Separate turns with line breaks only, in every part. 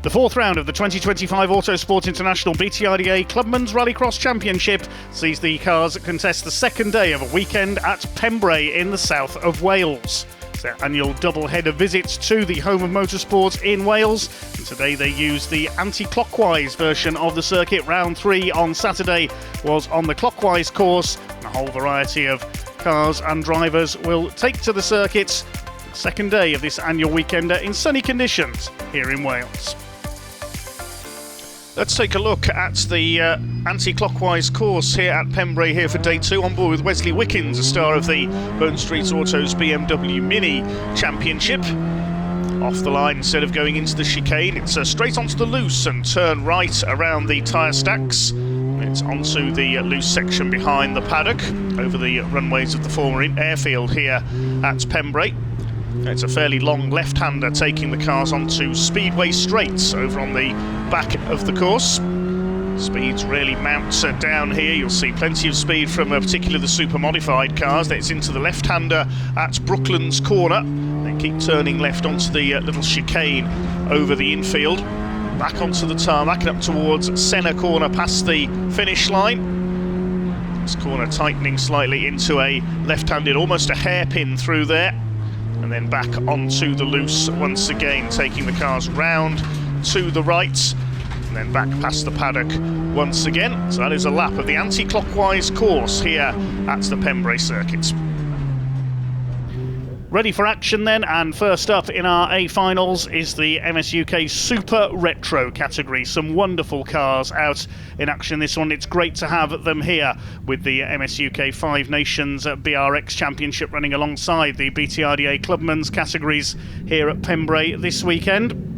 The fourth round of the 2025 Autosport International BTRDA Clubmen's Rallycross Championship sees the cars contest the second day of a weekend at Pembrey in the south of Wales. It's their annual double-header visit to the home of motorsport in Wales. And today they use the anti-clockwise version of the circuit. Round 3 on Saturday was on the clockwise course. And a whole variety of cars and drivers will take to the circuit. The second day of this annual weekender in sunny conditions here in Wales. Let's take a look at the anti-clockwise course here at Pembrey here for day 2. On board with Wesley Wickens, a star of the Bone Street Autos BMW Mini Championship. Off the line, instead of going into the chicane, it's straight onto the loose and turn right around the tyre stacks. It's onto the loose section behind the paddock, over the runways of the former airfield here at Pembrey. It's a fairly long left-hander taking the cars onto Speedway straights over on the back of the course. Speeds really mount down here. You'll see plenty of speed from particularly the super modified cars. It's into the left-hander at Brooklands Corner. Then keep turning left onto the little chicane over the infield. Back onto the tarmac and up towards Senna Corner past the finish line. This corner tightening slightly into a left-handed, almost a hairpin through there. And then back onto the loose once again, taking the cars round to the right and then back past the paddock once again. So that is a lap of the anti-clockwise course here at the Pembrey circuit. Ready for action then, and first up in our A finals is the MSUK Super Retro category. Some wonderful cars out in action this one. It's great to have them here with the MSUK Five Nations BRX Championship running alongside the BTRDA Clubmen's categories here at Pembrey this weekend.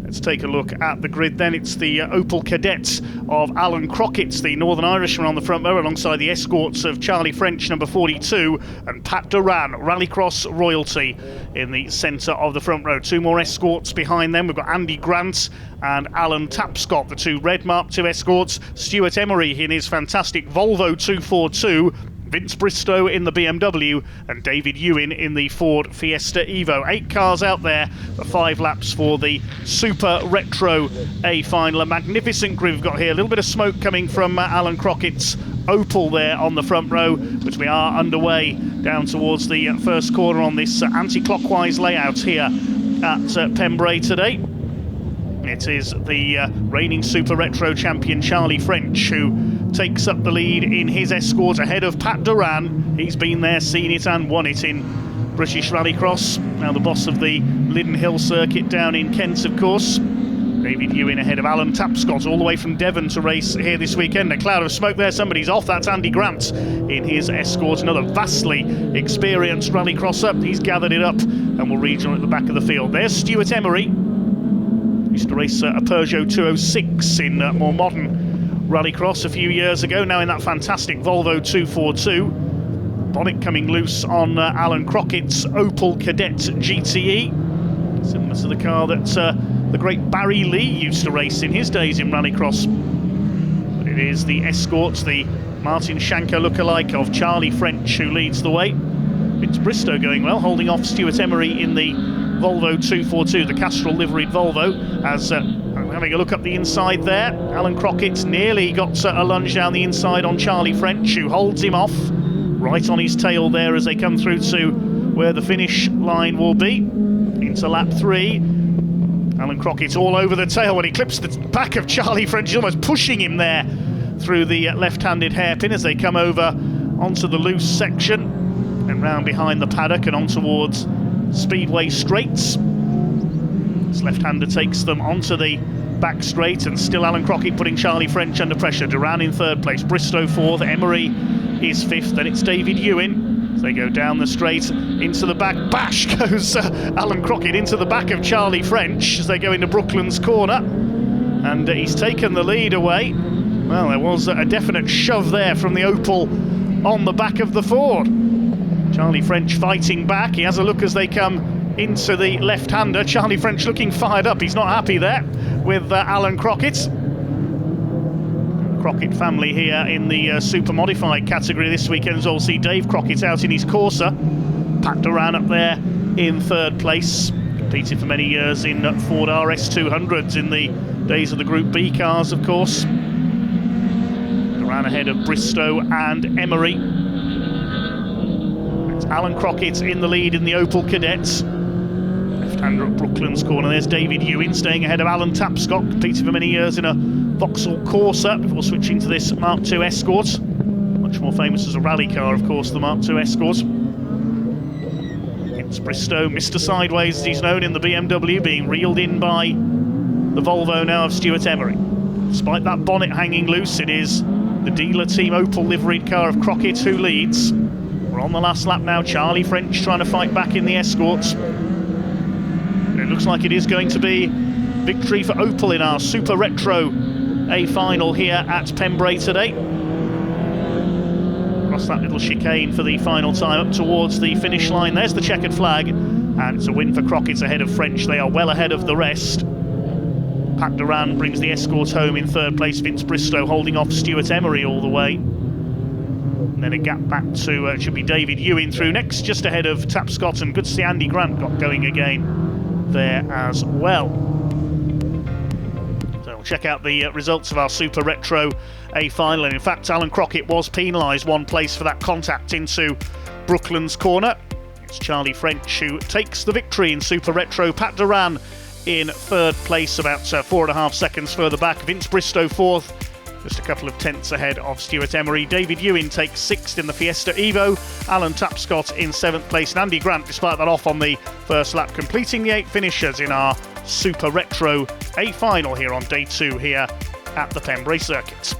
Let's take a look at the grid then. It's the Opel Cadets of Alan Crockett, the Northern Irishman, on the front row, alongside the escorts of Charlie French, number 42, and Pat Duran, Rallycross royalty, in the centre of the front row. Two more escorts behind them. We've got Andy Grant and Alan Tapscott, the two Red Mark II escorts. Stuart Emery in his fantastic Volvo 242. Vince Bristow in the BMW, and David Ewan in the Ford Fiesta Evo. 8 cars out there for 5 laps for the Super Retro A final. A magnificent grid we've got here. A little bit of smoke coming from Alan Crockett's Opel there on the front row, but we are underway down towards the first corner on this anti-clockwise layout here at Pembrey today. It is the reigning Super Retro champion Charlie French who takes up the lead in his escort ahead of Pat Duran. He's been there, seen it and won it in British Rallycross. Now the boss of the Liddon Hill circuit down in Kent, of course. David Ewan ahead of Alan Tapscott, all the way from Devon to race here this weekend. A cloud of smoke there, somebody's off. That's Andy Grant in his escort, another vastly experienced rallycrosser. He's gathered it up and will rejoin at the back of the field. There's Stuart Emery. Used to race a Peugeot 206 in more modern Rallycross a few years ago, now in that fantastic Volvo 242. Bonnet coming loose on Alan Crockett's Opel Cadet GTE, similar to the car that the great Barry Lee used to race in his days in Rallycross. But it is the escorts, the Martin Shanker lookalike of Charlie French, who leads the way. Vince Bristow going well, holding off Stuart Emery in the Volvo 242, the Castrol liveried Volvo, as having a look up the inside there. Alan Crockett nearly got a lunge down the inside on Charlie French, who holds him off right on his tail there as they come through to where the finish line will be. Into lap 3. Alan Crockett all over the tail when he clips the back of Charlie French. He's almost pushing him there through the left-handed hairpin as they come over onto the loose section and round behind the paddock and on towards Speedway straights. This left-hander takes them onto the back straight, and still Alan Crockett putting Charlie French under pressure. Duran in 3rd place, Bristow 4th, Emery is 5th, then it's David Ewan. As they go down the straight into the back, bash goes Alan Crockett into the back of Charlie French as they go into Brooklands Corner, and he's taken the lead away. Well, there was a definite shove there from the Opel on the back of the Ford. Charlie French fighting back. He has a look as they come into the left-hander. Charlie French looking fired up. He's not happy there with Alan Crockett. The Crockett family here in the super modified category this weekend as well. See Dave Crockett out in his Corsa. Pat Duran up there in 3rd place. Competed for many years in Ford RS200s in the days of the Group B cars, of course. Ran ahead of Bristow and Emery. It's Alan Crockett in the lead in the Opel Cadets. Left-hander at Brooklands Corner. There's David Ewing staying ahead of Alan Tapscott. Competed for many years in a Vauxhall Corsa before switching to this Mark II Escort. Much more famous as a rally car, of course, the Mark II Escort. It's Bristow, Mr. Sideways, as he's known in the BMW, being reeled in by the Volvo now of Stuart Emery. Despite that bonnet hanging loose, it is the dealer team Opel liveried car of Crockett who leads. We're on the last lap now. Charlie French trying to fight back in the Escorts. And it looks like it is going to be victory for Opel in our Super Retro A final here at Pembrey today. Across that little chicane for the final time up towards the finish line. There's the checkered flag, and it's a win for Crockett ahead of French. They are well ahead of the rest. Pat Duran brings the Escort home in third place. Vince Bristow holding off Stuart Emery all the way. And then a gap back to, it should be David Ewing through next, just ahead of Tapscott, and good to see Andy Grant got going again there as well. So we'll check out the results of our Super Retro A final. And in fact, Alan Crockett was penalised one place for that contact into Brooklands Corner. It's Charlie French who takes the victory in Super Retro. Pat Duran in third place, about 4.5 seconds further back. Vince Bristow fourth, just a couple of tenths ahead of Stuart Emery. David Ewing takes sixth in the Fiesta Evo. Alan Tapscott in seventh place. And Andy Grant, despite that off on the first lap, completing the 8 finishers in our Super Retro A final here on day 2 here at the Pembrey Circuit.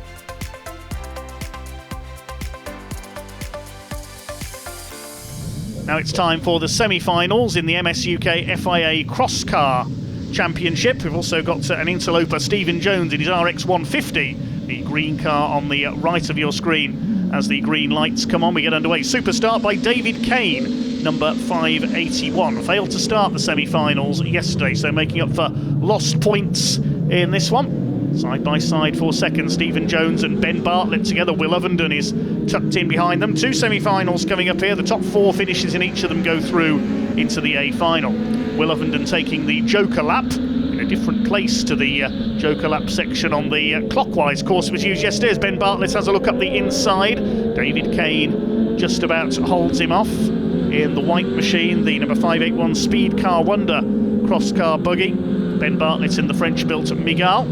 Now it's time for the semi-finals in the MS UK FIA Cross Car Championship. We've also got an interloper, Stephen Jones, in his RX 150, the green car on the right of your screen. As the green lights come on, we get underway. Super start by David Kane, number 581. Failed to start the semi-finals yesterday, so making up for lost points in this one. Side by side for second, Stephen Jones and Ben Bartlett together. Will Ovenden is tucked in behind them. 2 semi-finals coming up here. The top 4 finishes in each of them go through into the A final. Will Ovenden taking the Joker lap in a different place to the Joker lap section on the clockwise course that was used yesterday. As Ben Bartlett has a look up the inside, David Kane just about holds him off in the white machine, the number 581 Speed Car Wonder cross car buggy. Ben Bartlett in the French-built Miguel.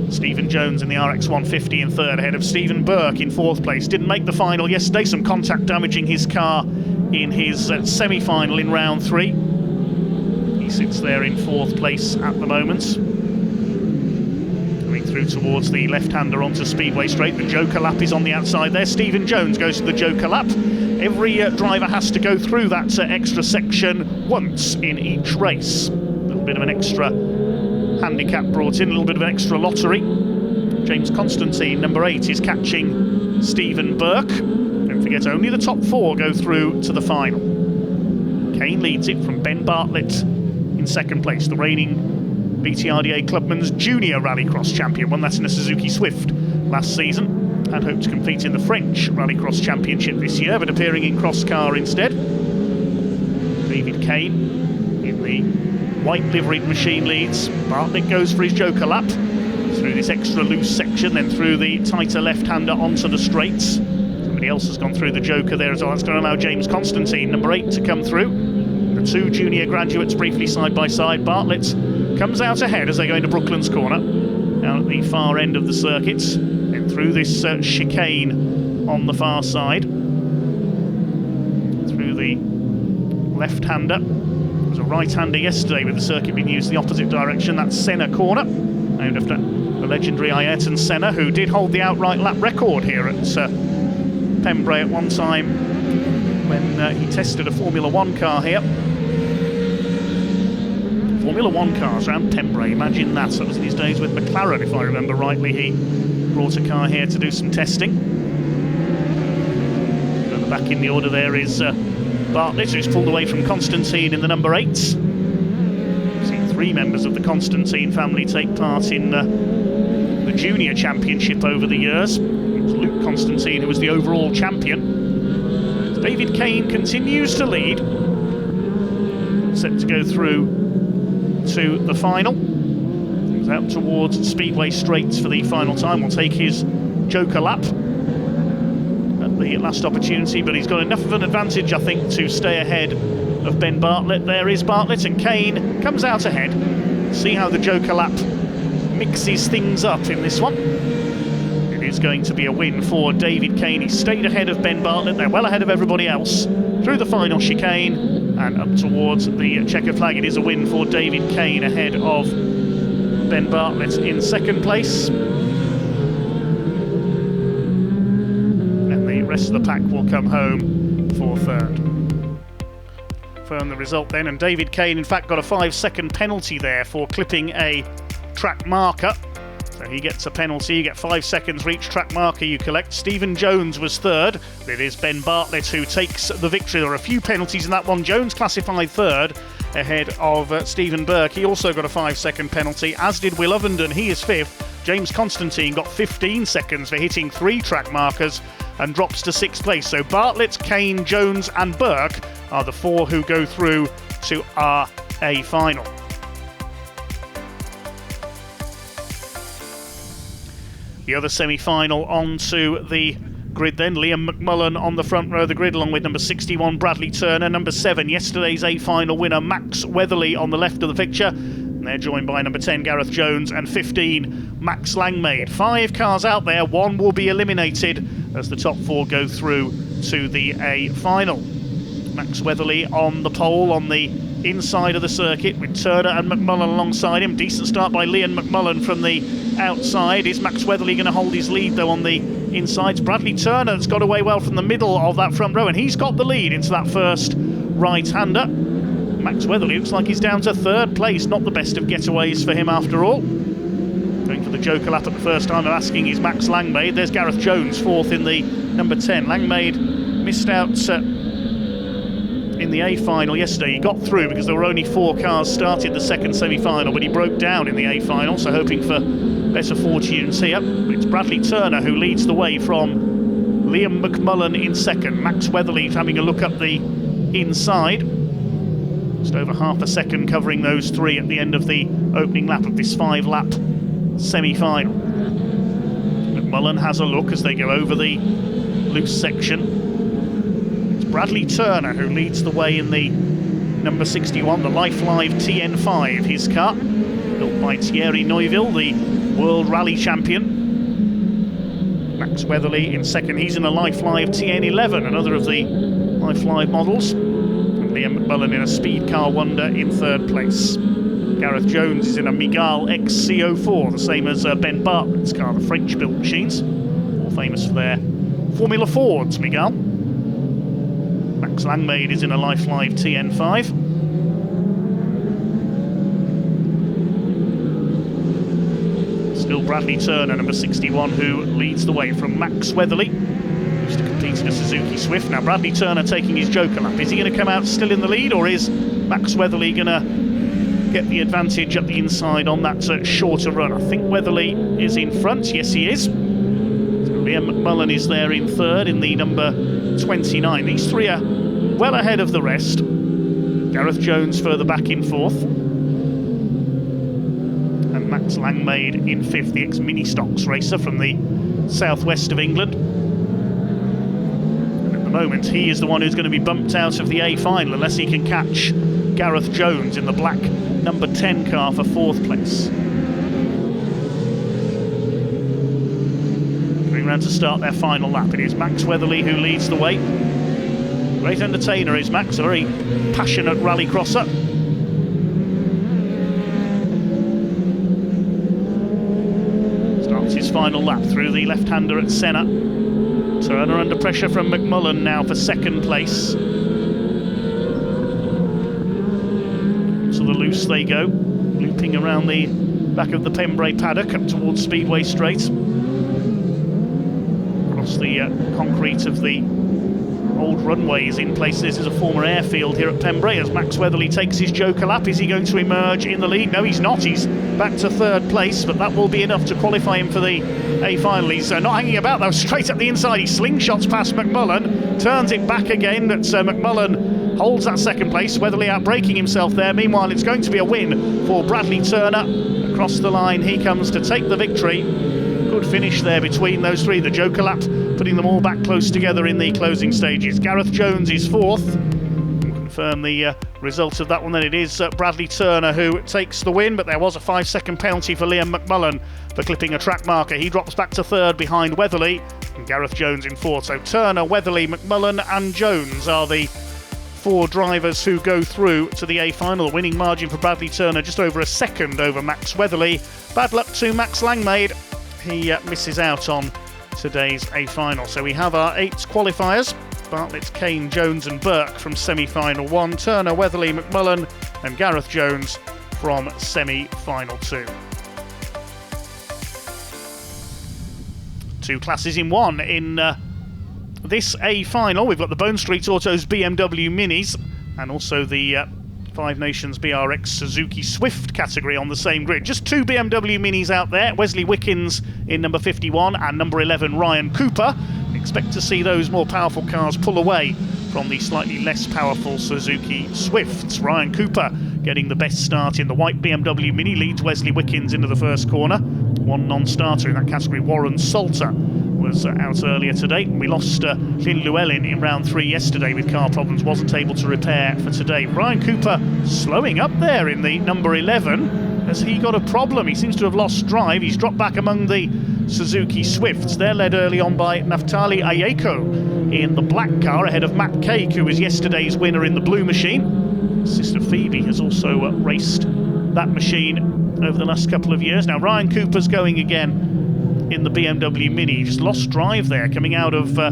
Stephen Jones in the RX 150 in third, ahead of Stephen Burke in fourth place. Didn't make the final yesterday, some contact damaging his car in his semi-final in round 3. He sits there in fourth place at the moment. Coming through towards the left-hander onto Speedway Straight. The Joker lap is on the outside there. Stephen Jones goes to the Joker lap. Every driver has to go through that extra section once in each race. A little bit of an extra handicap brought in, a little bit of an extra lottery. James Constantine, number 8, is catching Stephen Burke. Don't forget, only the top 4 go through to the final. Kane leads it from Ben Bartlett in second place, the reigning BTRDA Clubman's Junior Rallycross champion. Won that in a Suzuki Swift last season. Had hoped to compete in the French Rallycross Championship this year, but appearing in cross car instead. David Kane in the white liveried machine leads. Bartlett goes for his Joker lap through this extra loose section, then through the tighter left-hander onto the straights. Somebody else has gone through the Joker there as well. That's going to allow James Constantine, number 8, to come through. The 2 junior graduates briefly side by side. Bartlett comes out ahead as they go into Brooklands Corner, down at the far end of the circuit, then through this chicane on the far side, through the left-hander. A right-hander yesterday with the circuit being used the opposite direction. That's Senna Corner, named after the legendary Ayrton Senna, who did hold the outright lap record here at Pembrey at one time when he tested a Formula 1 car here. Formula 1 cars around Pembrey, imagine that. That was in his days with McLaren, if I remember rightly. He brought a car here to do some testing. At the back in the order there is Bartlett, who's pulled away from Constantine in the number 8. We've seen 3 members of the Constantine family take part in the junior championship over the years. It was Luke Constantine who was the overall champion. David Kane continues to lead. set to go through to the final. He's out towards Speedway Straights for the final time. Will take his joker lap at the last opportunity, but he's got enough of an advantage, I think, to stay ahead of Ben Bartlett. There is Bartlett, and Kane comes out ahead. See how the joker lap mixes things up in this one. It is going to be a win for David Kane. He stayed ahead of Ben Bartlett. They're well ahead of everybody else through the final chicane and up towards the checkered flag. It is a win for David Kane ahead of Ben Bartlett in second place. And the rest of the pack will come home for third. Confirm the result then, and David Kane in fact got a 5-second penalty there for clipping a track marker. So he gets a penalty. You get 5 seconds for each track marker you collect. Stephen Jones was third. It is Ben Bartlett who takes the victory. There are a few penalties in that one. Jones classified third ahead of Stephen Burke. He also got a 5-second penalty, as did Will Ovenden. He is fifth. James Constantine got 15 seconds for hitting 3 track markers and drops to 6th place. So Bartlett, Kane, Jones and Burke are the 4 who go through to our A final. The other semi-final onto the grid then. Liam McMullen on the front row of the grid along with number 61 Bradley Turner, number 7 yesterday's A final winner Max Weatherly on the left of the picture. And they're joined by number 10 Gareth Jones and 15 Max Langmaid. 5 cars out there, 1 will be eliminated as the top 4 go through to the A final. Max Weatherly on the pole on the inside of the circuit with Turner and McMullen alongside him. Decent start by Liam McMullen from the outside. Is Max Weatherly going to hold his lead though on the insides? Bradley Turner has got away well from the middle of that front row, and he's got the lead into that first right-hander. Max Weatherly looks like he's down to third place. Not the best of getaways for him after all. Going for the joker lap at the first time of asking is Max Langmaid. There's Gareth Jones fourth in the number 10. Langmaid missed out in the A final yesterday. He got through because there were only 4 cars started the second semi-final, but he broke down in the A final, so hoping for better fortunes here. It's Bradley Turner who leads the way from Liam McMullen in second. Max Weatherly having a look up the inside. Just over half a second covering those 3 at the end of the opening lap of this 5-lap semi-final. McMullen has a look as they go over the loose section. Bradley Turner who leads the way in the number 61, the Life Live TN5, his car, built by Thierry Neuville, the World Rally Champion. Max Weatherly in second, he's in a Life Live TN11, another of the Life Live models. And Liam McMullen in a Speed Car Wonder in third place. Gareth Jones is in a Mygale XC04, the same as Ben Bartlett's car, the French-built machines, more famous for their Formula Fords, Mygale. Max Langmaid is in a Life Live TN5. Still Bradley Turner, number 61, who leads the way from Max Weatherly, who used to compete in a Suzuki Swift. Now Bradley Turner taking his joker lap. Is he going to come out still in the lead, or is Max Weatherly going to get the advantage up the inside on that shorter run? I think Weatherly is in front. Yes, he is. Liam McMullen is there in third in the number 29. These 3 are well ahead of the rest. Gareth Jones further back in fourth. And Max Langmaid in fifth, the ex-Mini Stocks racer from the southwest of England. And at the moment, he is the one who's going to be bumped out of the A final unless he can catch Gareth Jones in the black number 10 car for fourth place. Round to start their final lap. It is Max Weatherly who leads the way. Great entertainer is Max, a very passionate rallycrosser. Starts his final lap through the left-hander at Senna. Turner under pressure from McMullen now for second place. So the loose they go, looping around the back of the Pembrey paddock up towards Speedway Straight. The concrete of the old runways in place. This is a former airfield here at Pembrey as Max Weatherly takes his joker lap. Is he going to emerge in the lead? No, he's not. He's back to third place, but that will be enough to qualify him for the A final. He's not hanging about though, straight up the inside. He slingshots past McMullen, turns it back again. That's McMullen holds that second place. Weatherly outbraking himself there. Meanwhile, it's going to be a win for Bradley Turner. Across the line, he comes to take the victory. Good finish there between those three. The Joker lap, putting them all back close together in the closing stages. Gareth Jones is fourth. We'll confirm the result of that one. Then it is Bradley Turner who takes the win, but there was a 5-second penalty for Liam McMullen for clipping a track marker. He drops back to third behind Weatherly, and Gareth Jones in fourth. So Turner, Weatherly, McMullen and Jones are the four drivers who go through to the A final. The winning margin for Bradley Turner just over a second over Max Weatherly. Bad luck to Max Langmaid. He misses out on today's A final. So we have our 8 qualifiers: Bartlett, Kane, Jones and Burke from semi-final 1, Turner, Weatherly, McMullen and Gareth Jones from semi-final 2. 2 classes in one in this A final. We've got the Bone Street Autos BMW Minis and also the Five Nations BRX Suzuki Swift category on the same grid. Just 2 BMW Minis out there. Wesley Wickens in number 51 and number 11 Ryan Cooper. Expect to see those more powerful cars pull away from the slightly less powerful Suzuki Swifts. Ryan Cooper getting the best start in the white BMW Mini, leads Wesley Wickens into the first corner. One non-starter in that category, Warren Salter, was out earlier today. We lost Lynn Llewellyn in round 3 yesterday with car problems, wasn't able to repair for today. Ryan Cooper slowing up there in the number 11. Has he got a problem? He seems to have lost drive. He's dropped back among the Suzuki Swifts. They're led early on by Naftali Ayeko in the black car ahead of Matt Cake, who was yesterday's winner in the blue machine. Sister Phoebe has also raced that machine over the last couple of years. Now Ryan Cooper's going again in the BMW Mini. He's lost drive there coming out of the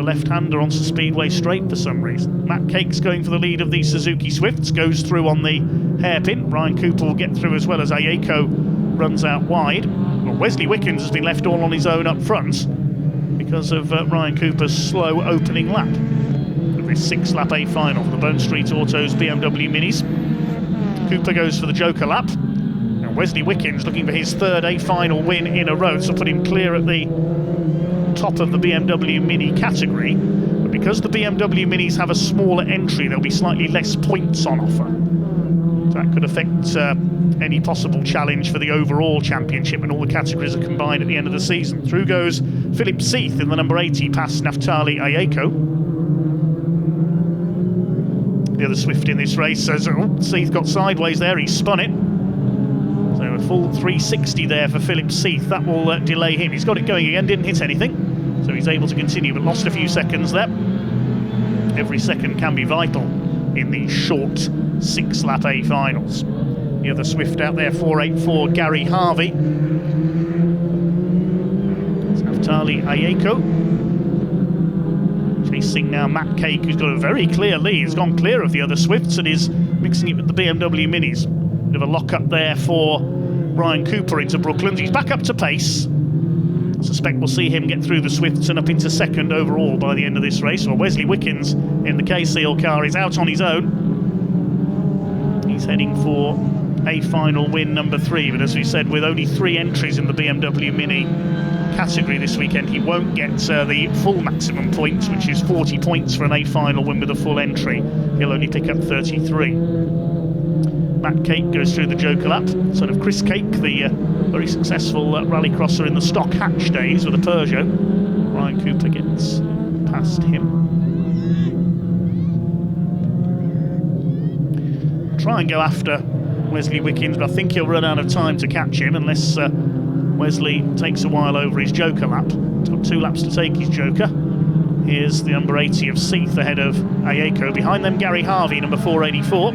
left-hander onto Speedway Straight for some reason. Matt Cake's going for the lead of the Suzuki Swifts, goes through on the hairpin. Ryan Cooper will get through as well as Ayeko runs out wide. Well, Wesley Wickens has been left all on his own up front because of Ryan Cooper's slow opening lap of this 6-lap A final for the Bone Street Autos BMW Minis. Cooper goes for the Joker lap. Now Wesley Wickens looking for his 3rd A final win in a row, so put him clear at the top of the BMW Mini category. But because the BMW Minis have a smaller entry, there'll be slightly less points on offer. That could affect any possible challenge for the overall championship when all the categories are combined at the end of the season. Through goes Philip Seath in the number 80 past Naftali Ayeko. The other Swift in this race says, Seath got sideways there, he spun it. So a full 360 there for Philip Seath. That will delay him. He's got it going again, didn't hit anything, so he's able to continue, but lost a few seconds there. Every second can be vital in these short 6-lap A finals. The other Swift out there, 484 Gary Harvey. It's Naftali Ayeko chasing now Matt Cake, who's got a very clear lead. He's gone clear of the other Swifts and is mixing it with the BMW Minis. Bit of a lock-up there for Ryan Cooper into Brooklands. He's back up to pace. I suspect we'll see him get through the Swifts and up into second overall by the end of this race. Well, Wesley Wickens in the K-Seal car is out on his own. He's heading for a final win number 3, but as we said, with only 3 entries in the BMW Mini category this weekend, he won't get the full maximum points, which is 40 points for an A final win with a full entry. He'll only pick up 33. Matt Cake goes through the Joker lap, son of Chris Cake, the very successful rallycrosser in the stock hatch days with a Peugeot. Ryan Cooper gets past him. Try and go after Wesley Wickens, but I think he'll run out of time to catch him unless Wesley takes a while over his Joker lap. He's got 2 laps to take his Joker. Here's the number 80 of Seath ahead of Ayeko. Behind them, Gary Harvey, number 484.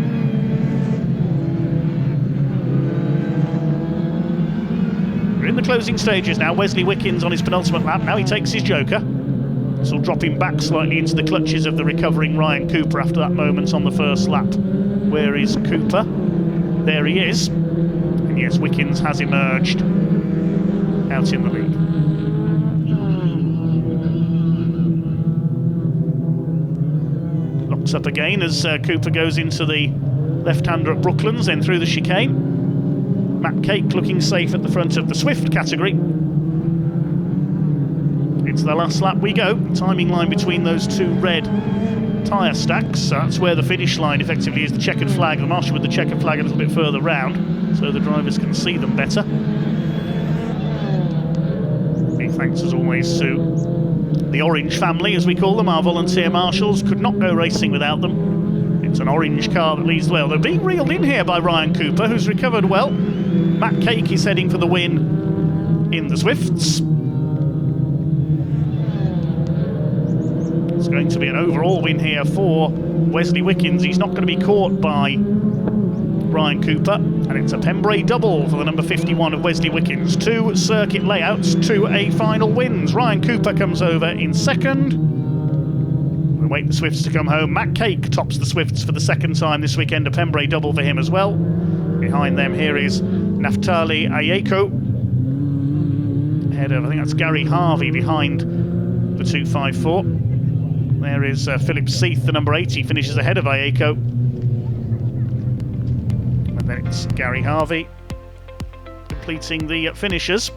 We're in the closing stages now. Wesley Wickens on his penultimate lap. Now he takes his Joker. This will drop him back slightly into the clutches of the recovering Ryan Cooper after that moment on the first lap. Where is Cooper? There he is. And yes, Wickens has emerged out in the lead. Locks up again as Cooper goes into the left-hander at Brooklands, then through the chicane. Matt Cake looking safe at the front of the Swift category. Into the last lap we go. Timing line between those 2 red tyre stacks. So that's where the finish line effectively is, the checkered flag. The marshal with the checkered flag a little bit further round, so the drivers can see them better. Big thanks as always to the Orange family, as we call them, our volunteer marshals. Could not go racing without them. It's an orange car that leads the way. They're being reeled in here by Ryan Cooper, who's recovered well. Matt Cake is heading for the win in the Swifts. It's going to be an overall win here for Wesley Wickens. He's not going to be caught by Ryan Cooper, and it's a Pembrey double for the number 51 of Wesley Wickens. 2 circuit layouts, 2 A-final wins. Ryan Cooper comes over in second. We'll wait the Swifts to come home. Matt Cake tops the Swifts for the second time this weekend, a Pembrey double for him as well. Behind them here is Naftali Ayeko, ahead of, I think that's Gary Harvey behind the 254. There is Philip Seath, the number 8. He finishes ahead of Ayeko. And then it's Gary Harvey completing the finishers.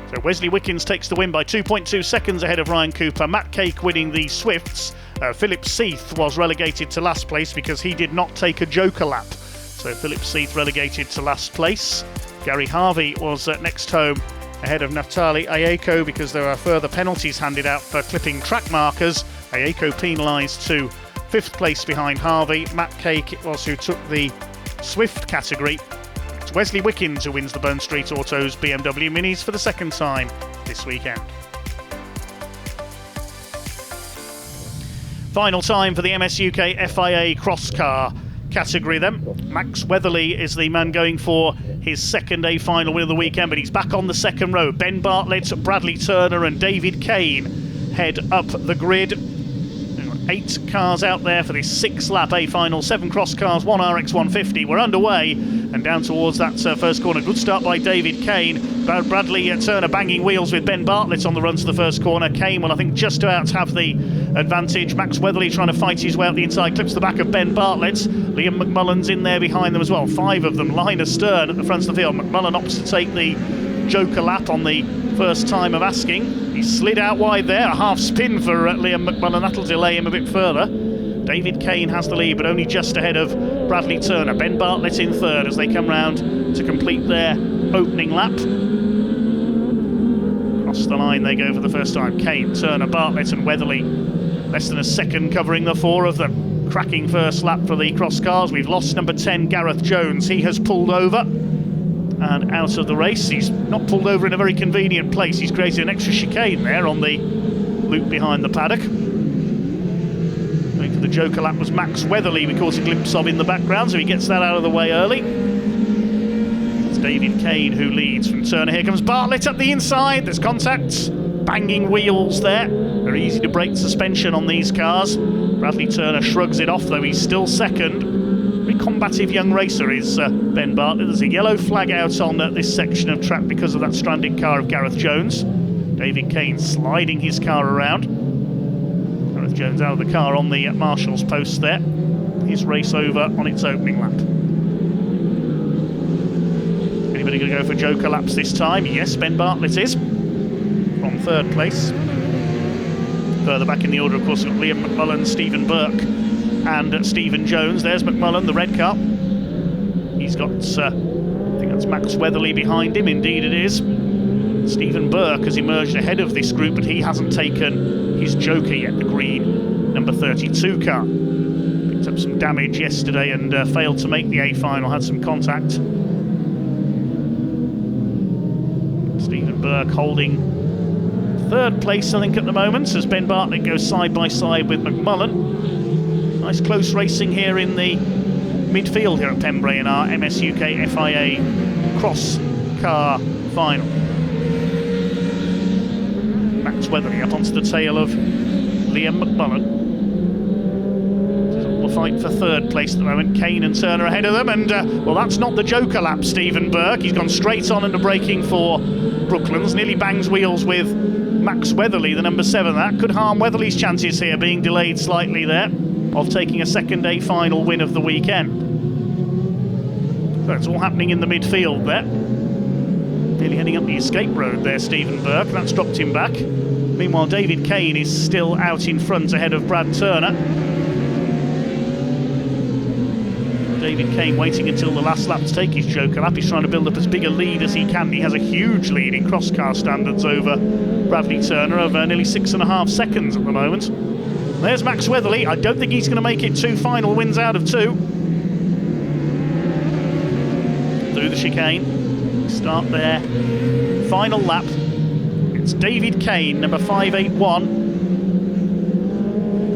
So Wesley Wickens takes the win by 2.2 seconds ahead of Ryan Cooper. Matt Cake winning the Swifts. Philip Seath was relegated to last place because he did not take a joker lap. So Philip Seath relegated to last place. Gary Harvey was next home ahead of Naftali Ayeko because there are further penalties handed out for clipping track markers. Ayeko penalised to 5th place behind Harvey. Matt Cake it was who took the Swift category. It's Wesley Wickens who wins the Bone Street Autos BMW Minis for the second time this weekend. Final time for the MS UK FIA Cross Car category then. Max Weatherly is the man going for his second A-final win of the weekend, but he's back on the second row. Ben Bartlett, Bradley Turner and David Kane head up the grid. 8 cars out there for this 6-lap A-final, 7 cross cars, 1 RX 150. We're underway and down towards that first corner. Good start by David Kane. Bradley Turner banging wheels with Ben Bartlett on the run to the first corner. Kane will, I think, just about have the advantage. Max Weatherly trying to fight his way out the inside, clips the back of Ben Bartlett. Liam McMullen's in there behind them as well. 5 of them line astern at the front of the field. McMullen opts to take the joker lap on the first time of asking. He slid out wide there, a half spin for Liam McMullen. That'll delay him a bit further. David Kane has the lead, but only just ahead of Bradley Turner. Ben Bartlett in third as they come round to complete their opening lap. Across the line they go for the first time. Kane, Turner, Bartlett and Weatherly. Less than a second covering the 4 of them. Cracking first lap for the cross cars. We've lost number 10, Gareth Jones. He has pulled over and out of the race. He's not pulled over in a very convenient place. He's created an extra chicane there on the loop behind the paddock. Going for the joker lap was Max Weatherly, we caught a glimpse of in the background, so he gets that out of the way early. It's David Kane who leads from Turner. Here comes Bartlett up the inside. There's contact. Banging wheels there. Very easy to break suspension on these cars. Bradley Turner shrugs it off, though he's still second. Very combative young racer is Ben Bartlett. There's a yellow flag out on this section of track because of that stranded car of Gareth Jones. David Kane sliding his car around. Gareth Jones out of the car on the marshal's post there. His race over on its opening lap. Anybody going to go for joker laps this time? Yes, Ben Bartlett is. From third place. Further back in the order, of course, we've got Liam McMullen, Stephen Burke and Stephen Jones. There's McMullen, the red car. He's got, I think that's Max Weatherly behind him. Indeed it is. Stephen Burke has emerged ahead of this group, but he hasn't taken his joker yet, the green number 32 car. Picked up some damage yesterday and failed to make the A-final, had some contact. Stephen Burke holding third place, I think, at the moment, as Ben Bartlett goes side by side with McMullen. Nice close racing here in the midfield here at Pembrey in our MS UK FIA Cross Car Final. Max Weatherly up onto the tail of Liam McMullen. The fight for third place at the moment. Kane and Turner ahead of them, and well, that's not the joker lap, Stephen Burke. He's gone straight on into braking for Brooklands, nearly bangs wheels with Max Weatherly, the number 7. That could harm Weatherly's chances here, being delayed slightly there, of taking a second A-final win of the weekend. So it's all happening in the midfield there. Nearly heading up the escape road there, Stephen Burke. That's dropped him back. Meanwhile, David Kane is still out in front ahead of Brad Turner. David Kane waiting until the last lap to take his joker lap. He's trying to build up as big a lead as he can. He has a huge lead in cross-car standards over Bradley Turner of nearly 6.5 seconds at the moment. There's Max Weatherly. I don't think he's going to make it 2 final wins out of 2. Through the chicane. Start there. Final lap. It's David Kane, number 581.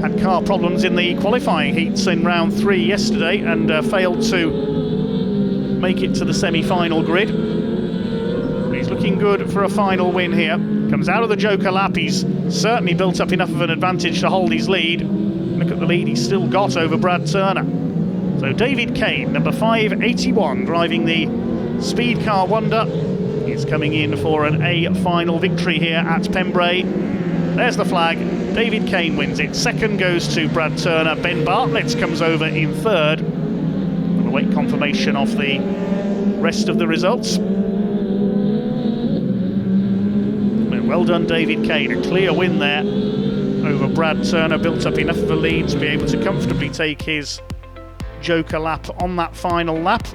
Had car problems in the qualifying heats in round 3 yesterday and failed to make it to the semi-final grid. But he's looking good for a final win here. Comes out of the joker lap. He's certainly built up enough of an advantage to hold his lead. Look at the lead he's still got over Brad Turner. So David Kane, number 581, driving the Speed Car Wonder, is coming in for an A final victory here at Pembrey. There's the flag. David Kane wins it. Second goes to Brad Turner. Ben Bartlett comes over in third. We'll await confirmation of the rest of the results. Well done, David Kane. A clear win there over Brad Turner. Built up enough of a lead to be able to comfortably take his joker lap on that final lap.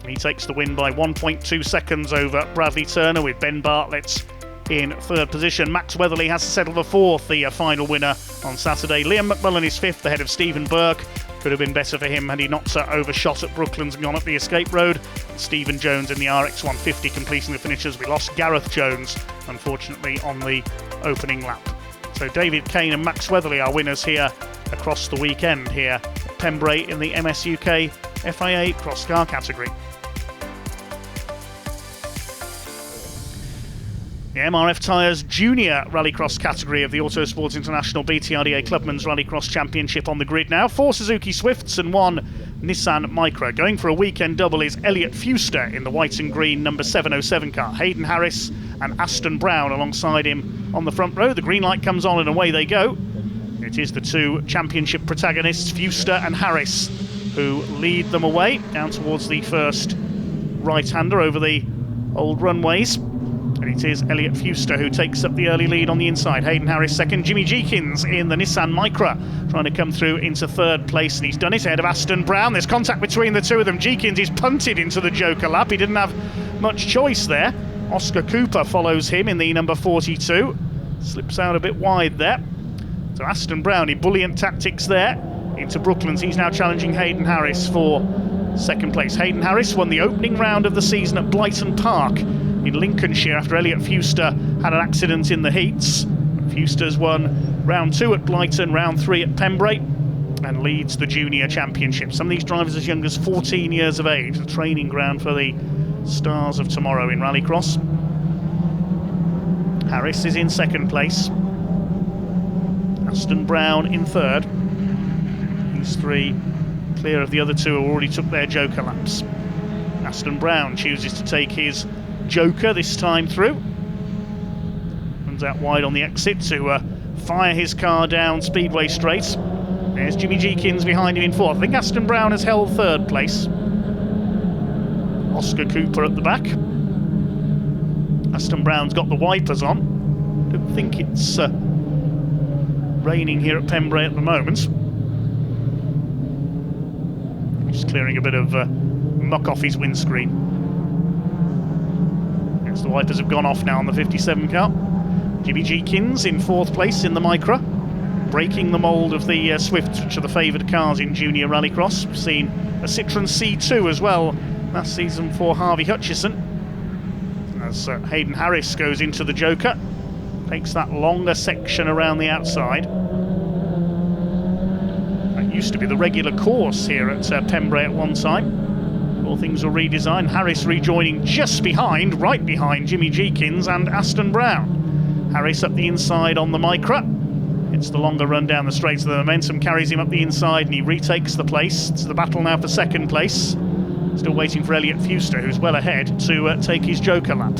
He takes the win by 1.2 seconds over Bradley Turner, with Ben Bartlett in third position. Max Weatherly has to settle for fourth, the final winner on Saturday. Liam McMullen is fifth, ahead of Stephen Burke. Could have been better for him had he not overshot at Brooklands and gone up the escape road. Stephen Jones in the RX 150 completing the finishes. We lost Gareth Jones, unfortunately, on the opening lap. So David Kane and Max Weatherly are winners here across the weekend here at Pembrey in the MSUK FIA Cross Car category. The MRF Tyres Junior Rallycross category of the Autosports International BTRDA Clubman's Rallycross Championship on the grid now. 4 Suzuki Swifts and 1 Nissan Micra. Going for a weekend double is Elliot Fuster in the white and green number 707 car. Hayden Harris and Aston Brown alongside him on the front row. The green light comes on and away they go. It is the 2 championship protagonists, Fuster and Harris, who lead them away down towards the first right-hander over the old runways. And it is Elliot Fuster who takes up the early lead on the inside. Hayden Harris second. Jimmy Jeekins in the Nissan Micra trying to come through into third place, and he's done it ahead of Aston Brown. There's contact between the two of them. Jeekins is punted into the joker lap. He didn't have much choice there. Oscar Cooper follows him in the number 42. Slips out a bit wide there. So Aston Brown, ebullient tactics there into Brooklands. He's now challenging Hayden Harris for second place. Hayden Harris won the opening round of the season at Blyton Park in Lincolnshire after Elliot Fuster had an accident in the heats. Fuster's won round 2 at Blyton, round 3 at Pembrey, and leads the junior championship. Some of these drivers as young as 14 years of age, the training ground for the stars of tomorrow in Rallycross. Harris is in second place. Aston Brown in third. These 3 clear of the other 2 who already took their joker laps. Aston Brown chooses to take his joker this time through. Runs out wide on the exit to fire his car down Speedway Straight. There's Jimmy Jeekins behind him in fourth. I think Aston Brown has held third place. Oscar Cooper at the back. Aston Brown's got the wipers on. Don't think it's raining here at Pembrey at the moment. Just clearing a bit of muck off his windscreen. The wipers have gone off now on the 57 car. Jimmy Jeekins in fourth place in the Micra, breaking the mould of the Swifts, which are the favoured cars in junior rallycross. We've seen a Citroen C2 as well last season for Harvey Hutchison. As Hayden Harris goes into the joker, takes that longer section around the outside. That used to be the regular course here at Pembrey at one time. All things were redesigned. Harris rejoining just behind, right behind Jimmy Jeekins and Aston Brown. Harris up the inside on the Micra. It's the longer run down the straight, so the momentum carries him up the inside and he retakes the place. It's the battle now for second place. Still waiting for Elliot Fuster, who's well ahead, to take his joker lap.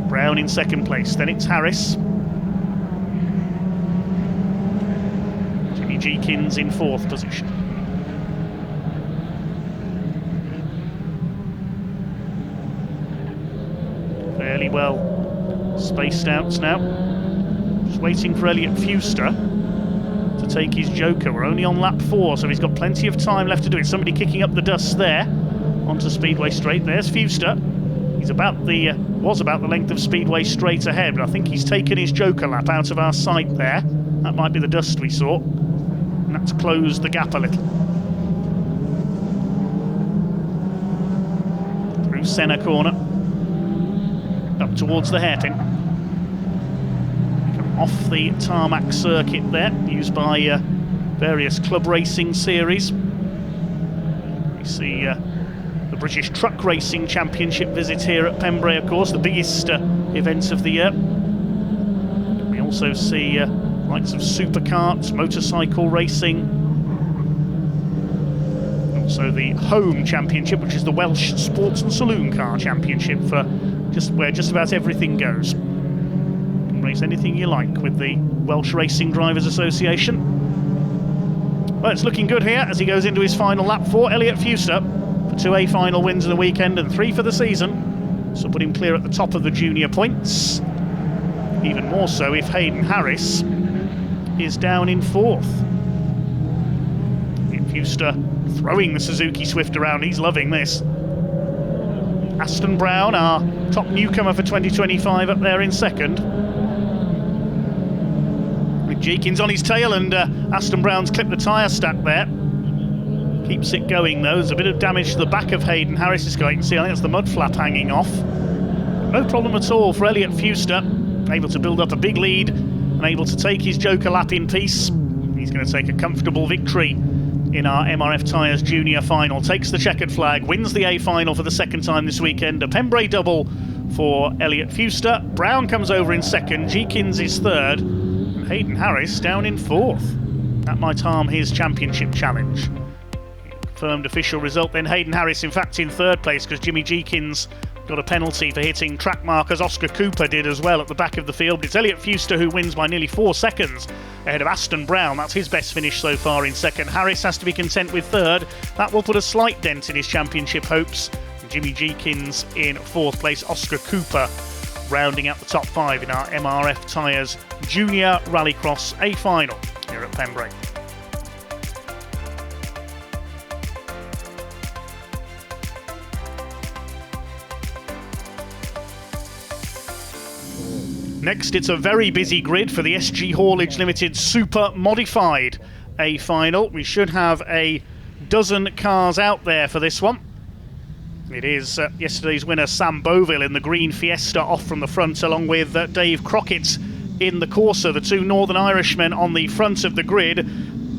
Brown in second place, then it's Harris. Jimmy Jeekins in fourth position. Fairly well spaced out now. Just waiting for Elliot Fuster to to take his joker. We're only on lap 4, so he's got plenty of time left to do it. Somebody kicking up the dust there onto Speedway Straight. There's Fewster. He's was about the length of Speedway Straight ahead, but I think he's taken his joker lap out of our sight there. That might be the dust we saw. And that's closed the gap a little. Through Senna corner. Up towards the hairpin. Off the tarmac circuit there, used by various club racing series. We see the British Truck Racing Championship visit here at Pembrey, of course, the biggest event of the year. We also see likes of supercarts, motorcycle racing. Also the Home Championship, which is the Welsh Sports and Saloon Car Championship, for where just about everything goes. Race anything you like with the Welsh Racing Drivers Association. Well, it's looking good here as he goes into his final lap for Elliot Fewster for 2 A final wins of the weekend and 3 for the season. So put him clear at the top of the junior points. Even more so if Hayden Harris is down in 4th. Fewster throwing the Suzuki Swift around, he's loving this. Aston Brown, our top newcomer for 2025, up there in 2nd. Jeekins on his tail, and Aston Brown's clipped the tyre stack there. Keeps it going though. There's a bit of damage to the back of Hayden Harris's car. You can see, I think that's the mud flap hanging off. No problem at all for Elliot Fewster. Able to build up a big lead and able to take his joker lap in peace. He's going to take a comfortable victory in our MRF Tyres Junior Final. Takes the checkered flag, wins the A Final for the 2nd time this weekend. A Pembrey double for Elliot Fewster. Brown comes over in 2nd, Jeekins is 3rd. Hayden Harris down in 4th. That might harm his championship challenge. Confirmed official result then. Hayden Harris in fact in 3rd place because Jimmy Jeekins got a penalty for hitting track markers. Oscar Cooper did as well at the back of the field. It's Elliot Fewster who wins by nearly 4 seconds ahead of Aston Brown. That's his best finish so far in 2nd. Harris has to be content with 3rd. That will put a slight dent in his championship hopes. Jimmy Jeekins in 4th place. Oscar Cooper rounding out the top 5 in our MRF Tyres Junior Rallycross A Final here at Pembrey. Next, it's a very busy grid for the SG Haulage Limited Super Modified A Final. We should have a dozen cars out there for this one. It is yesterday's winner Sam Boville in the green Fiesta off from the front, along with Dave Crockett in the Corsa, the 2 Northern Irishmen on the front of the grid.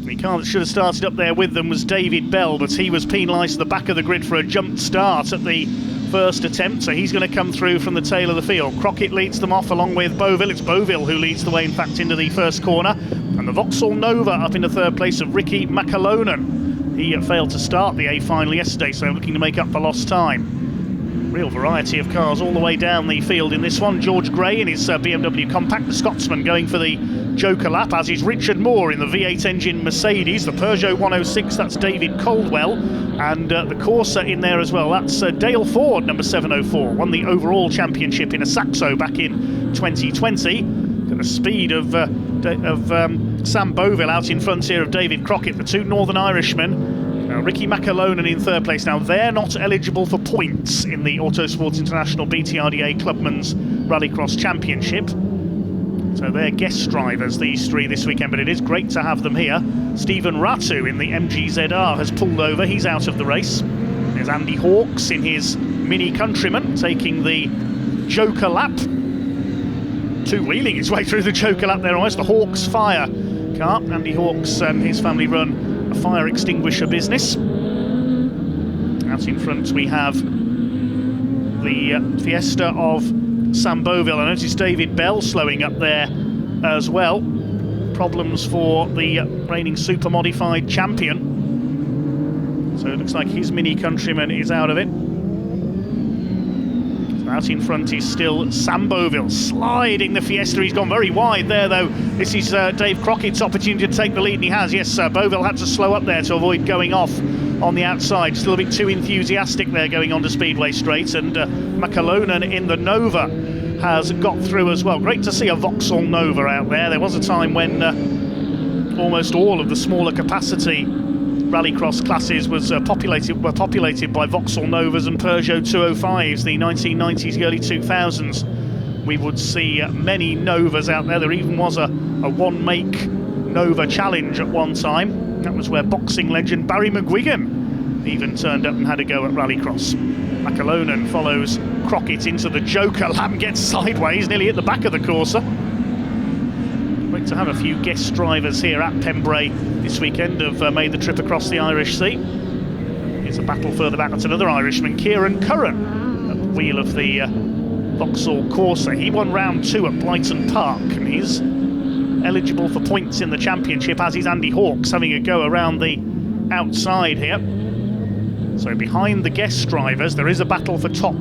The car that should have started up there with them was David Bell, but he was penalised at the back of the grid for a jump start at the first attempt, so he's going to come through from the tail of the field. Crockett leads them off along with Boville. It's Boville who leads the way, in fact, into the first corner. And the Vauxhall Nova up into 3rd place of Ricky McAlonan. He failed to start the A Final yesterday, so looking to make up for lost time. Real variety of cars all the way down the field in this one. George Gray in his BMW Compact, the Scotsman, going for the joker lap, as is Richard Moore in the V8 engine Mercedes. The Peugeot 106, that's David Coldwell. And the Corsa in there as well, that's Dale Ford, number 704. Won the overall championship in a Saxo back in 2020. Got the speed of Sam Boville out in front here of David Crockett, the 2 Northern Irishmen. Ricky McAlonan in 3rd place. Now, they're not eligible for points in the Autosports International BTRDA Clubman's Rallycross Championship. So they're guest drivers, these 3 this weekend, but it is great to have them here. Stephen Ratu in the MGZR has pulled over. He's out of the race. There's Andy Hawkes in his Mini Countryman taking the joker lap. 2-wheeling his way through the joker lap there almost. The Hawkes Fire car. Andy Hawkes and his family run a fire extinguisher business. Out in front we have the Fiesta of Sam Boville. I noticed David Bell slowing up there as well. Problems for the reigning Super Modified champion. So it looks like his Mini Countryman is out of it. Out in front is still Sam Boville, sliding the Fiesta. He's gone very wide there, though. This is Dave Crockett's opportunity to take the lead, and he has. Yes, Boville had to slow up there to avoid going off on the outside. Still a bit too enthusiastic there going on to Speedway Straight, and McAlonan in the Nova has got through as well. Great to see a Vauxhall Nova out there. There was a time when almost all of the smaller capacity Rallycross classes were populated by Vauxhall Novas and Peugeot 205s, the 1990s, early 2000s. We would see many Novas out there. There even was a one-make Nova challenge at one time. That was where boxing legend Barry McGuigan even turned up and had a go at Rallycross. McAlonan follows Crockett into the Joker. Lamb gets sideways, nearly at the back of the Corsa. Great to have a few guest drivers here at Pembrey this weekend have made the trip across the Irish Sea. Here's a battle further back. That's another Irishman, Kieran Curran, at the wheel of the Vauxhall Corsa. He won round 2 at Blyton Park, and he's eligible for points in the championship, as is Andy Hawkes, having a go around the outside here. So behind the guest drivers, there is a battle for top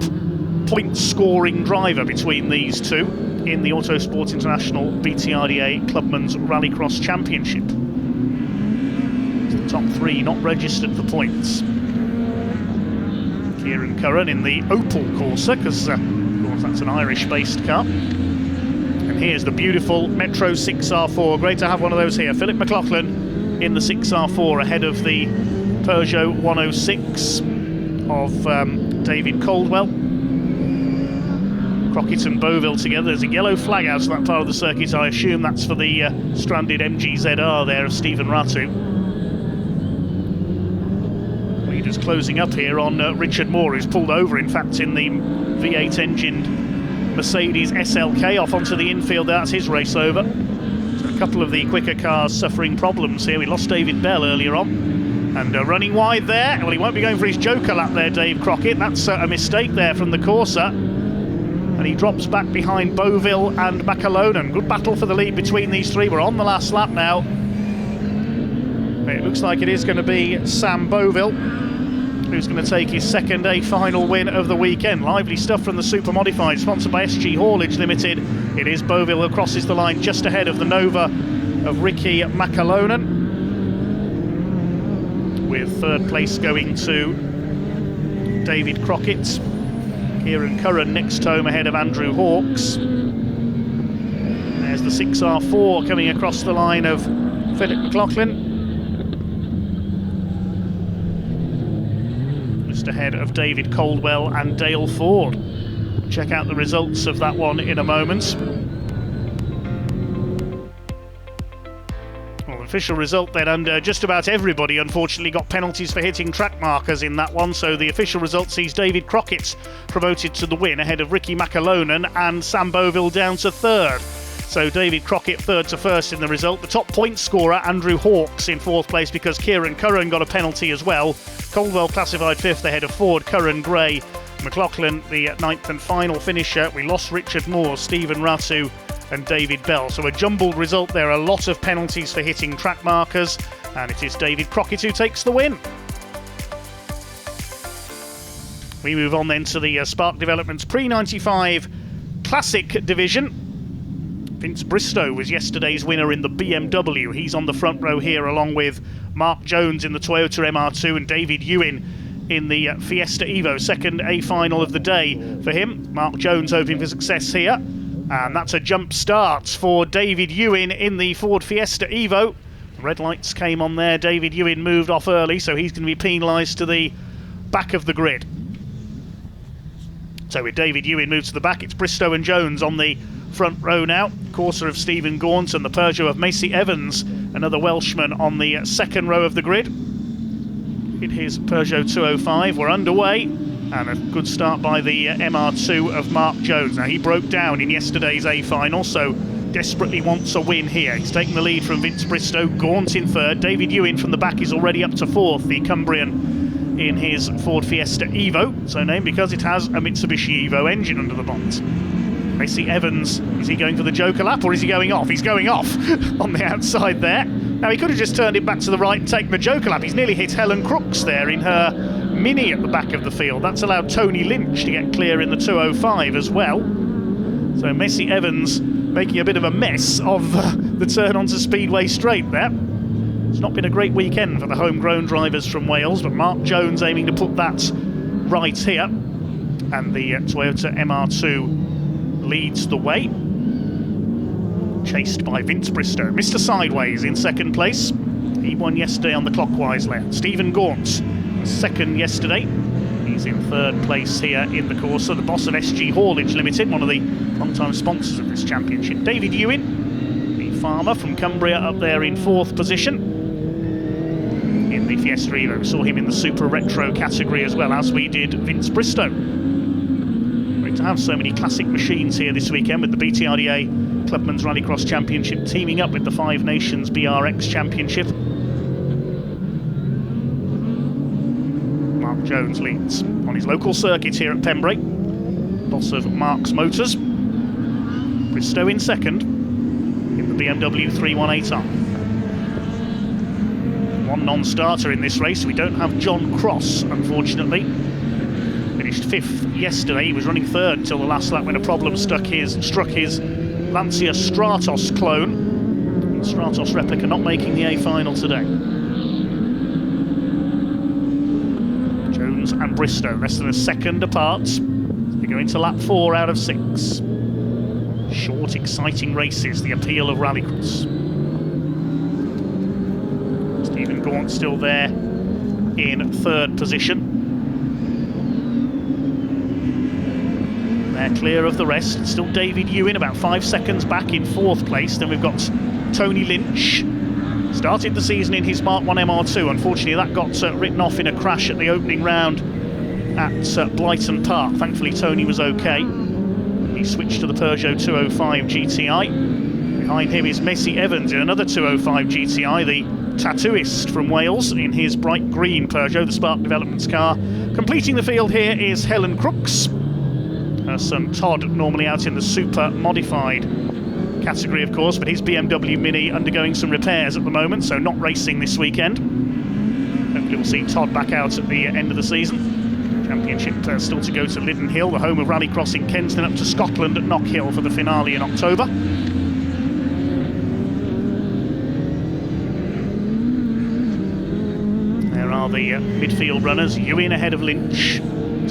point-scoring driver between these two in the Autosport International BTRDA Clubman's Rallycross Championship. The top 3 not registered for points. Kieran Curran in the Opel Corsa, because of course that's an Irish-based car. And here's the beautiful Metro 6R4. Great to have one of those here. Philip McLaughlin in the 6R4 ahead of the Peugeot 106 of David Caldwell. Crockett and Beauville together. There's a yellow flag out to that part of the circuit. I assume that's for the stranded MGZR there of Stephen Ratu. Leaders closing up here on Richard Moore, who's pulled over, in fact, in the V8 engined Mercedes SLK off onto the infield. That's his race over. So a couple of the quicker cars suffering problems here. We lost David Bell earlier on. And running wide there. Well, he won't be going for his Joker lap there, Dave Crockett. That's a mistake there from the Corsa. And he drops back behind Beauville and McAlonan. Good battle for the lead between these three. We're on the last lap now. It looks like it is going to be Sam Beauville who's going to take his second A final win of the weekend. Lively stuff from the Super Modified, sponsored by SG Haulage Limited. It is Beauville who crosses the line just ahead of the Nova of Ricky McAlonan, with third place going to David Crockett. Kieran Curran next home ahead of Andrew Hawkes. There's the 6R4 coming across the line of Philip McLaughlin, just ahead of David Caldwell and Dale Ford. Check out the results of that one in a moment. Well, official result then, and just about everybody unfortunately got penalties for hitting track markers in that one, so the official result sees David Crockett promoted to the win ahead of Ricky McAlonan and Sam Beauville down to third. So David Crockett third to first in the result. The top point scorer, Andrew Hawkes, in fourth place because Kieran Curran got a penalty as well. Caldwell classified fifth ahead of Ford, Curran, Gray, McLaughlin the ninth and final finisher. We lost Richard Moore, Stephen Ratu and David Bell. So a jumbled result there, a lot of penalties for hitting track markers, and it is David Crockett who takes the win. We move on then to the Spark Developments Pre-95 Classic Division. Vince Bristow was yesterday's winner in the BMW. He's on the front row here along with Mark Jones in the Toyota MR2 and David Ewan in the Fiesta Evo. Second A final of the day for him. Mark Jones hoping for success here. And that's a jump start for David Ewan in the Ford Fiesta Evo. Red lights came on there. David Ewan moved off early, so he's going to be penalised to the back of the grid. So with David Ewan moved to the back, it's Bristow and Jones on the front row now. Corsa of Stephen Gaunt and the Peugeot of Macy Evans, another Welshman on the second row of the grid. In his Peugeot 205, we're underway, and a good start by the MR2 of Mark Jones. Now, he broke down in yesterday's A final, so desperately wants a win here. He's taking the lead from Vince Bristow, Gaunt in third. David Ewan from the back is already up to fourth, the Cumbrian in his Ford Fiesta Evo, so named because it has a Mitsubishi Evo engine under the bonnet. Macy Evans, is he going for the Joker lap or is he going off? He's going off on the outside there. Now, he could have just turned it back to the right and taken the Joker lap. He's nearly hit Helen Crooks there in her Mini at the back of the field. That's allowed Tony Lynch to get clear in the 205 as well. So Macy Evans making a bit of a mess of the turn onto Speedway Straight there. It's not been a great weekend for the homegrown drivers from Wales, but Mark Jones aiming to put that right here. And the Toyota MR2 leads the way. chased by Vince Bristow. Mr. Sideways in second place. He won yesterday on the clockwise layout. Stephen Gaunt was second yesterday. He's in third place here in the Corsa. The boss of SG Haulage Limited, one of the long-time sponsors of this championship. David Ewing, the farmer from Cumbria, up there in fourth position in the Fiesta Evo. We saw him in the Super Retro category as well, as we did Vince Bristow. Great to have so many classic machines here this weekend, with the BTRDA Clubman's Rallycross Championship teaming up with the Five Nations BRX Championship. Mark Jones leads on his local circuit here at Pembrey, boss of Mark's Motors. Bristow in second in the BMW 318R. One non-starter in this race. We don't have John Cross, unfortunately. Finished fifth yesterday. He was running third until the last lap when a problem struck his Lancia Stratos clone. Stratos replica not making the A final today. Jones and Bristow less than a second apart. They go into lap 4 out of 6. Short, exciting races, the appeal of Rallycross. Stephen Gaunt still there in third position. They're clear of the rest. Still David Ewing about 5 seconds back in fourth place. Then we've got Tony Lynch. Started the season in his Mark 1 MR2. Unfortunately, that got written off in a crash at the opening round at Blyton Park. Thankfully, Tony was okay. He switched to the Peugeot 205 GTI. Behind him is Messi Evans in another 205 GTI, the tattooist from Wales, in his bright green Peugeot, the Spark Developments car. Completing the field here is Helen Crooks. Her son Todd, normally out in the super modified category, of course, but his BMW Mini undergoing some repairs at the moment, so not racing this weekend. Hopefully we'll see Todd back out at the end of the season. Championship still to go to Liddon Hill, the home of Rallycross in Kensington, up to Scotland at Knockhill for the finale in October. There are the midfield runners. Ewing ahead of Lynch,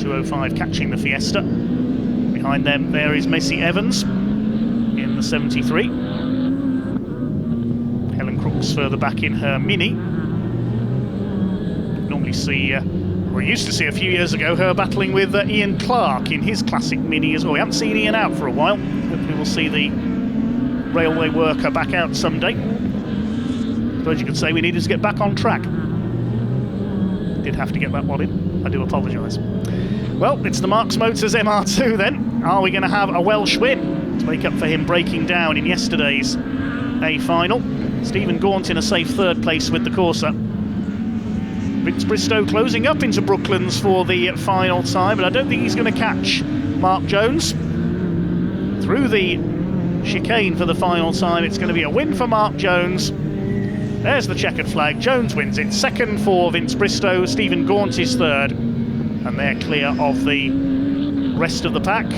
205 catching the Fiesta. Behind them there is Messi Evans in the 73. Helen Crooks further back in her Mini. Normally see, we used to see a few years ago, her battling with Ian Clark in his classic Mini as well. We haven't seen Ian out for a while. Hopefully we'll see the railway worker back out someday. I suppose you could say we needed to get back on track. Did have to get that one in. I do apologise. Well, it's the Marks Motors MR2 then. Are we going to have a Welsh win to make up for him breaking down in yesterday's A final? Stephen Gaunt in a safe third place with the Corsa. Vince Bristow closing up into Brooklands for the final time, but I don't think he's going to catch Mark Jones. Through the chicane for the final time, it's going to be a win for Mark Jones. There's the checkered flag. Jones wins it. Second for Vince Bristow. Stephen Gaunt is third. And they're clear of the rest of the pack.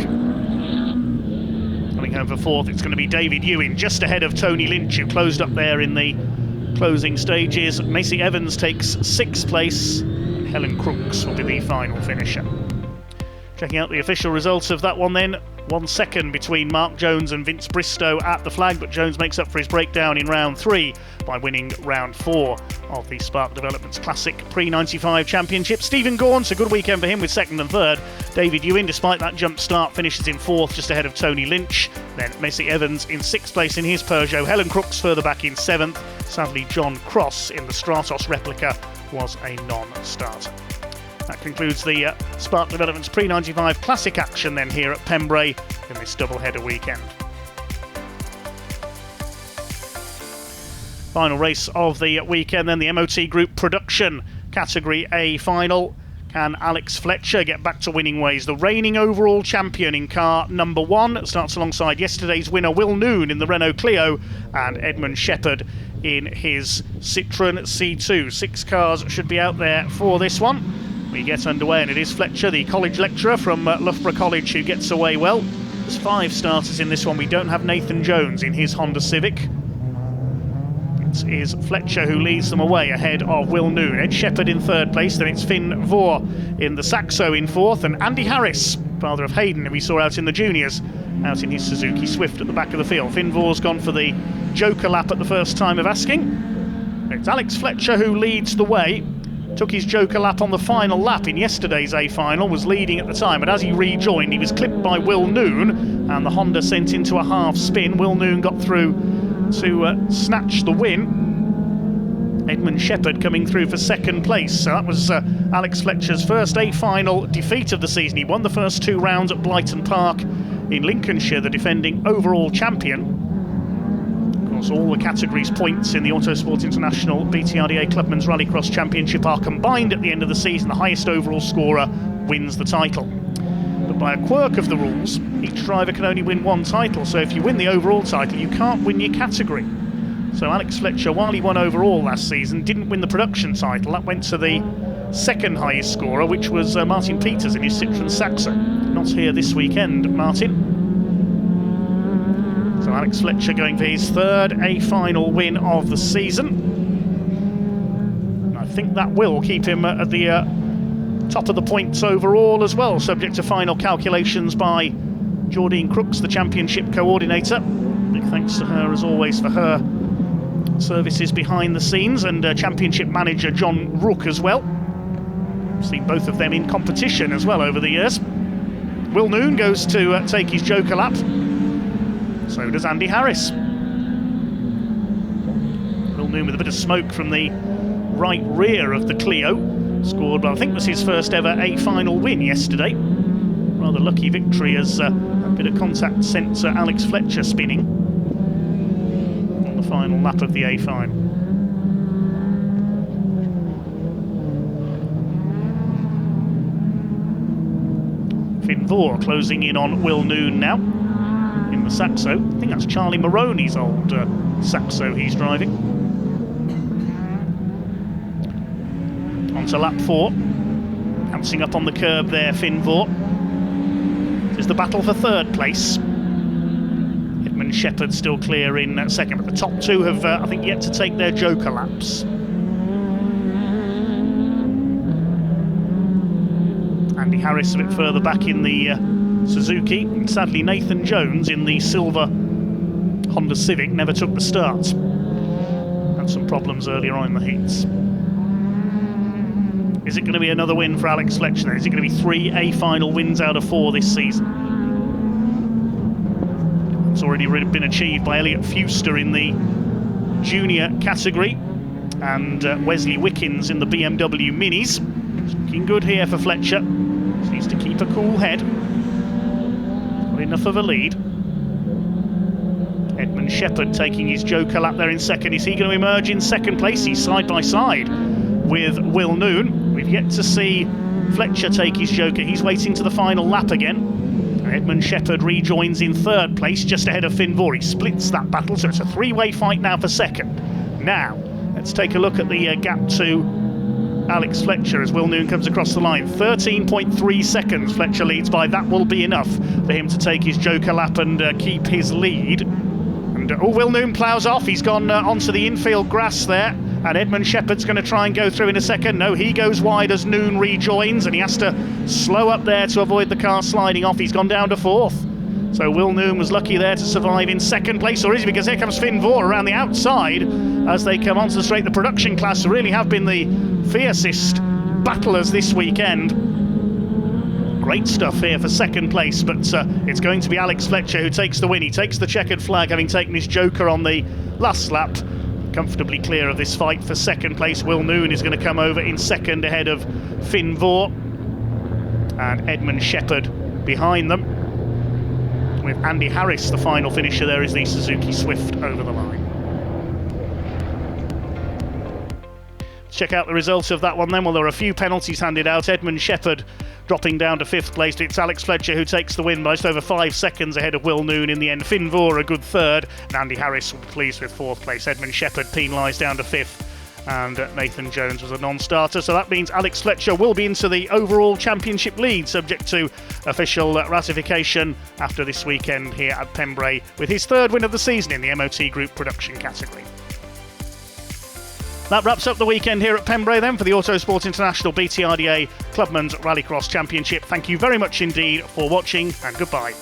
Coming home for fourth, it's going to be David Ewing, just ahead of Tony Lynch, who closed up there in the closing stages. Messi Evans takes sixth place. And Helen Crooks will be the final finisher. Checking out the official results of that one then. 1 second between Mark Jones and Vince Bristow at the flag, but Jones makes up for his breakdown in round 3 by winning round 4 of the Spark Developments Classic Pre-95 Championship. Stephen Gaunt, a good weekend for him with second and third. David Ewing, despite that jump start, finishes in fourth, just ahead of Tony Lynch. Then Messi Evans in sixth place in his Peugeot. Helen Crooks further back in seventh. Sadly, John Cross in the Stratos replica was a non-starter. That concludes the Spark Developments Pre-95 Classic action then here at Pembrey in this double-header weekend. Final race of the weekend then, the MOT Group Production Category A final. Can Alex Fletcher get back to winning ways? The reigning overall champion in car number 1 starts alongside yesterday's winner Will Noon in the Renault Clio and Edmund Shepherd in his Citroën C2. 6 cars should be out there for this one. We get underway, and it is Fletcher, the college lecturer from Loughborough College, who gets away well. There's 5 starters in this one. We don't have Nathan Jones in his Honda Civic. It is Fletcher who leads them away ahead of Will Noon. Ed Shepherd in third place, then it's Finn Vore in the Saxo in fourth, and Andy Harris, father of Hayden, who we saw out in the juniors, out in his Suzuki Swift at the back of the field. Finn Voor's gone for the joker lap at the first time of asking. It's Alex Fletcher who leads the way. Took his joker lap on the final lap in yesterday's A final, was leading at the time, but as he rejoined, he was clipped by Will Noon, and the Honda sent into a half spin. Will Noon got through to snatch the win. Edmund Shepherd coming through for second place. So that was Alex Fletcher's first A final defeat of the season. He won the first 2 rounds at Blyton Park in Lincolnshire, the defending overall champion. All the categories points in the Autosport International BTRDA Clubman's Rallycross Championship are combined at the end of the season. The highest overall scorer wins the title. But by a quirk of the rules, each driver can only win 1 title. So if you win the overall title, you can't win your category. So Alex Fletcher, while he won overall last season, didn't win the production title. That went to the second highest scorer, which was Martin Peters in his Citroën Saxo. Not here this weekend, Martin. So Alex Fletcher going for his third A final win of the season. And I think that will keep him at the top of the points overall as well, subject to final calculations by Jordine Crooks, the championship coordinator. Big thanks to her as always for her services behind the scenes, and championship manager John Rook as well. Seen both of them in competition as well over the years. Will Noon goes to take his joker lap. So does Andy Harris. Will Noon with a bit of smoke from the right rear of the Clio. Scored, I think, was his first ever A final win yesterday. Rather lucky victory as a bit of contact sent Alex Fletcher spinning on the final lap of the A final. Finn Voor closing in on Will Noon now. In the Saxo. I think that's Charlie Maroney's old Saxo he's driving. On to lap 4. Bouncing up on the curb there, Finn Voor. This is the battle for third place. Edmund Shepherd still clear in second, but the top 2 have, I think, yet to take their joker laps. Andy Harris a bit further back in the Suzuki, and sadly Nathan Jones in the silver Honda Civic never took the start. Had some problems earlier on in the heats. Is it going to be another win for Alex Fletcher? Is it going to be 3 A final wins out of 4 this season? It's already been achieved by Elliot Fuster in the junior category, and Wesley Wickens in the BMW Minis. It's looking good here for Fletcher. Just needs to keep a cool head. Enough of a lead. Edmund Shepherd taking his joker lap there in second. Is he going to emerge in second place? He's side by side with Will Noon. We've yet to see Fletcher take his joker. He's waiting to the final lap again. Edmund Shepherd rejoins in third place, just ahead of Finn Voor. He splits that battle, so it's a 3-way fight now for second. Now, let's take a look at the gap to Alex Fletcher as Will Noon comes across the line. 13.3 seconds Fletcher leads by. That will be enough for him to take his joker lap and keep his lead. And Will Noon ploughs off. He's gone onto the infield grass there, and Edmund Shepherd's going to try and go through in a second. No, he goes wide as Noon rejoins, and he has to slow up there to avoid the car sliding off. He's gone down to 4th. So Will Noon was lucky there to survive in second place, or is he? Because here comes Finn Voor around the outside as they come onto the straight. The production class really have been the fiercest battlers this weekend. Great stuff here for second place, but it's going to be Alex Fletcher who takes the win. He takes the checkered flag, having taken his joker on the last lap. Comfortably clear of this fight for second place. Will Noon is going to come over in second ahead of Finn Voor, and Edmund Shepherd behind them, with Andy Harris, the final finisher there, is the Suzuki Swift over the line. Let's check out the results of that one then. Well, there are a few penalties handed out. Edmund Shepherd dropping down to 5th place. It's Alex Fletcher who takes the win by just over 5 seconds ahead of Will Noon in the end. Finn Voor a good 3rd, and Andy Harris will be pleased with 4th place. Edmund Shepherd penalised down to 5th, and Nathan Jones was a non-starter. So that means Alex Fletcher will be into the overall championship lead, subject to official ratification after this weekend here at Pembrey, with his 3rd win of the season in the MOT Group production category. That wraps up the weekend here at Pembrey then for the Autosport International BTRDA Clubman's Rallycross Championship. Thank you very much indeed for watching, and goodbye.